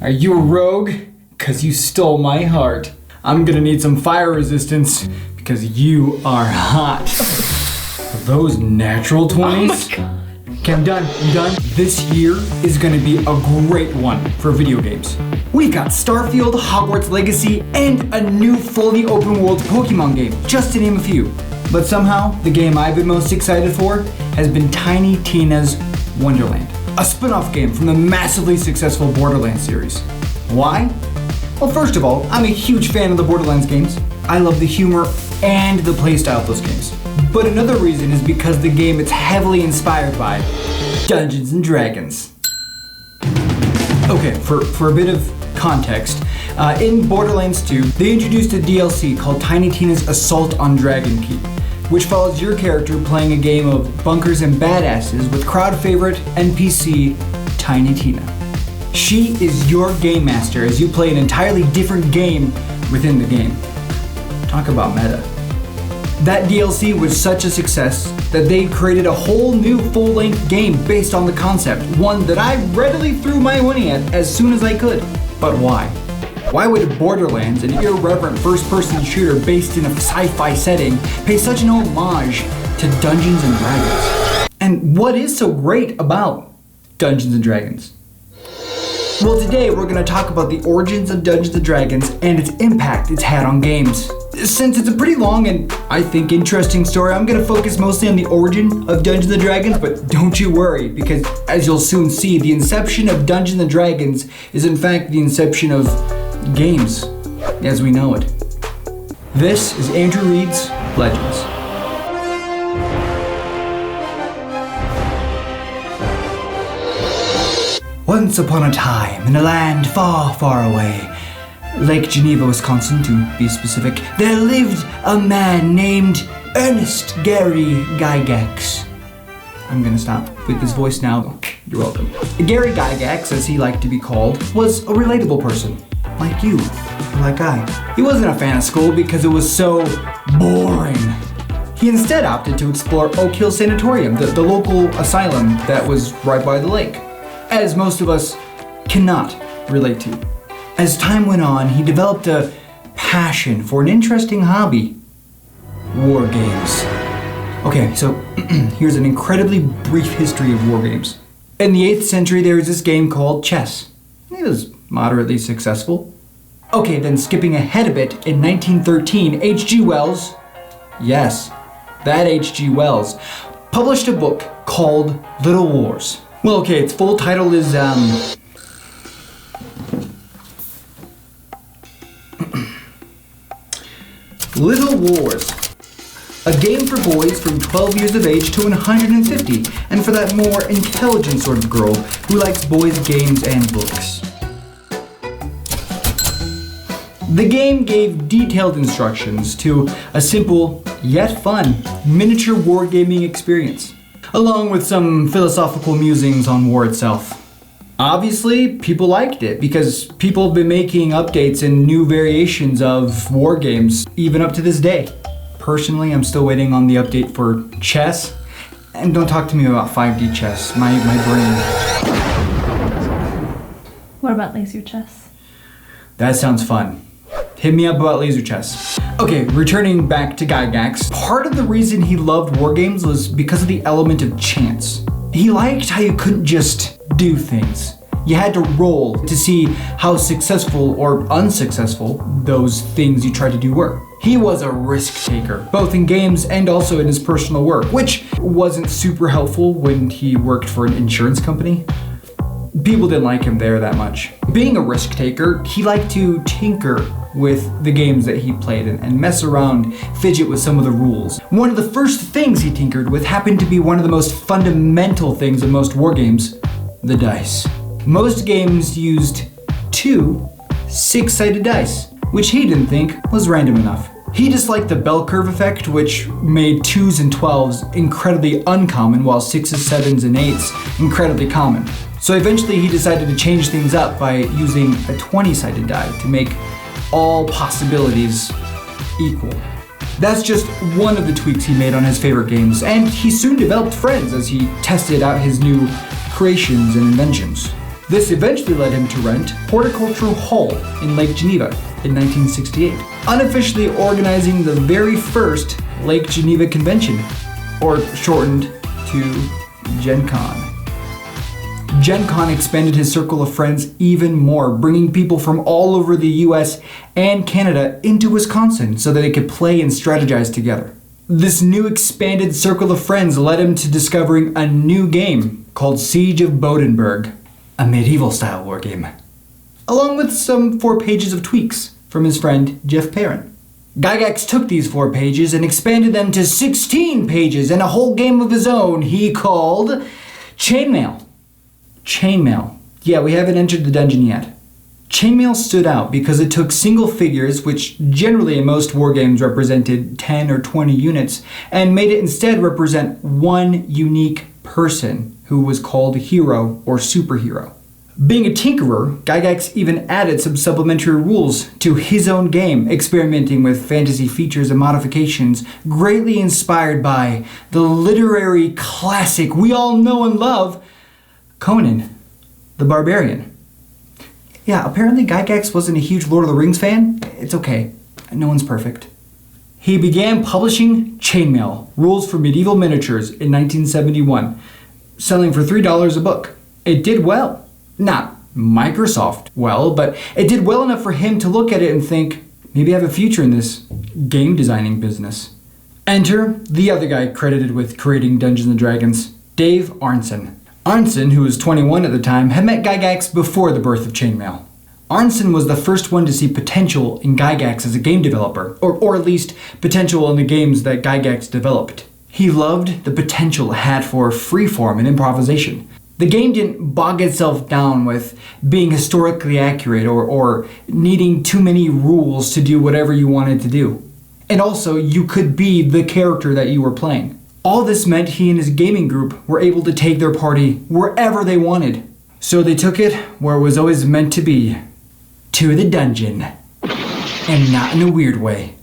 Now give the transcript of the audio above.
Are you a rogue? 'Cause you stole my heart. I'm gonna need some fire resistance because you are hot. Are those natural 20s? Oh my god. Okay, I'm done. This year is gonna be a great one for video games. We got Starfield, Hogwarts Legacy, and a new fully open world Pokemon game, just to name a few. But somehow, the game I've been most excited for has been Tiny Tina's Wonderland, a spin-off game from the massively successful Borderlands series. Why? Well, first of all, I'm a huge fan of the Borderlands games. I love the humor and the playstyle of those games. But another reason is because the game is heavily inspired by Dungeons and Dragons. Okay, for a bit of context, in Borderlands 2, they introduced a DLC called Tiny Tina's Assault on Dragon Keep, which follows your character playing a game of bunkers and badasses with crowd favorite NPC Tiny Tina. She is your game master as you play an entirely different game within the game. Talk about meta. That DLC was such a success that they created a whole new full-length game based on the concept, one that I readily threw my money at as soon as I could. But why? Why would Borderlands, an irreverent first-person shooter based in a sci-fi setting, pay such an homage to Dungeons and Dragons? And what is so great about Dungeons and Dragons? Well, today we're going to talk about the origins of Dungeons & Dragons and its impact it's had on games. Since it's a pretty long and, I think, interesting story, I'm going to focus mostly on the origin of Dungeons & Dragons, but don't you worry, because as you'll soon see, the inception of Dungeons & Dragons is in fact the inception of games as we know it. This is Andrew Reid's Legends. Once upon a time, in a land far, far away, Lake Geneva, Wisconsin, to be specific, there lived a man named Ernest Gary Gygax. I'm gonna stop with this voice now. You're welcome. Gary Gygax, as he liked to be called, was a relatable person. Like you, like I. He wasn't a fan of school because it was so boring. He instead opted to explore Oak Hill Sanatorium, the local asylum that was right by the lake, as most of us cannot relate to. As time went on, he developed a passion for an interesting hobby: war games. Okay, so here's an incredibly brief history of war games. In the 8th century, there was this game called chess. It was moderately successful. Okay, then skipping ahead a bit, in 1913, H.G. Wells, yes, that H.G. Wells, published a book called Little Wars. Well, okay, its full title is, Little Wars. A game for boys from 12 years of age to 150, and for that more intelligent sort of girl who likes boys' games and books. The game gave detailed instructions to a simple, yet fun, miniature wargaming experience, along with some philosophical musings on war itself. Obviously, people liked it because people have been making updates and new variations of war games even up to this day. Personally, I'm still waiting on the update for chess, and don't talk to me about 5D chess, my brain. What about laser chess? That sounds fun. Hit me up about laser chess. Okay, returning back to Gygax, part of the reason he loved war games was because of the element of chance. He liked how you couldn't just do things. You had to roll to see how successful or unsuccessful those things you tried to do were. He was a risk taker, both in games and also in his personal work, which wasn't super helpful when he worked for an insurance company. People didn't like him there that much. Being a risk taker, he liked to tinker with the games that he played and mess around, fidget with some of the rules. One of the first things he tinkered with happened to be one of the most fundamental things in most war games: the dice. Most games used 2 6-sided dice, which he didn't think was random enough. He disliked the bell curve effect, which made 2s and 12s incredibly uncommon, while 6s, 7s, and 8s incredibly common. So eventually he decided to change things up by using a 20-sided die to make all possibilities equal. That's just one of the tweaks he made on his favorite games, and he soon developed friends as he tested out his new creations and inventions. This eventually led him to rent Horticultural Hall in Lake Geneva in 1968, unofficially organizing the very first Lake Geneva Convention, or shortened to Gen Con. Gen Con expanded his circle of friends even more, bringing people from all over the US and Canada into Wisconsin so that they could play and strategize together. This new expanded circle of friends led him to discovering a new game called Siege of Bodenberg, a medieval-style war game, along with some 4 pages of tweaks from his friend Jeff Perrin. Gygax took these 4 pages and expanded them to 16 pages and a whole game of his own he called Chainmail. Chainmail. Yeah, we haven't entered the dungeon yet. Chainmail stood out because it took single figures, which generally in most war games represented 10 or 20 units, and made it instead represent one unique person who was called a hero or superhero. Being a tinkerer, Gygax even added some supplementary rules to his own game, experimenting with fantasy features and modifications, greatly inspired by the literary classic we all know and love, Conan the Barbarian. Yeah, apparently Gygax wasn't a huge Lord of the Rings fan. It's okay. No one's perfect. He began publishing Chainmail, Rules for Medieval Miniatures in 1971, selling for $3 a book. It did well. Not Microsoft well, but it did well enough for him to look at it and think, maybe I have a future in this game designing business. Enter the other guy credited with creating Dungeons & Dragons, Dave Arneson. Arneson, who was 21 at the time, had met Gygax before the birth of Chainmail. Arneson was the first one to see potential in Gygax as a game developer, or at least potential in the games that Gygax developed. He loved the potential it had for freeform and improvisation. The game didn't bog itself down with being historically accurate or needing too many rules to do whatever you wanted to do. And also, you could be the character that you were playing. All this meant he and his gaming group were able to take their party wherever they wanted. So they took it where it was always meant to be. To the dungeon. And not in a weird way.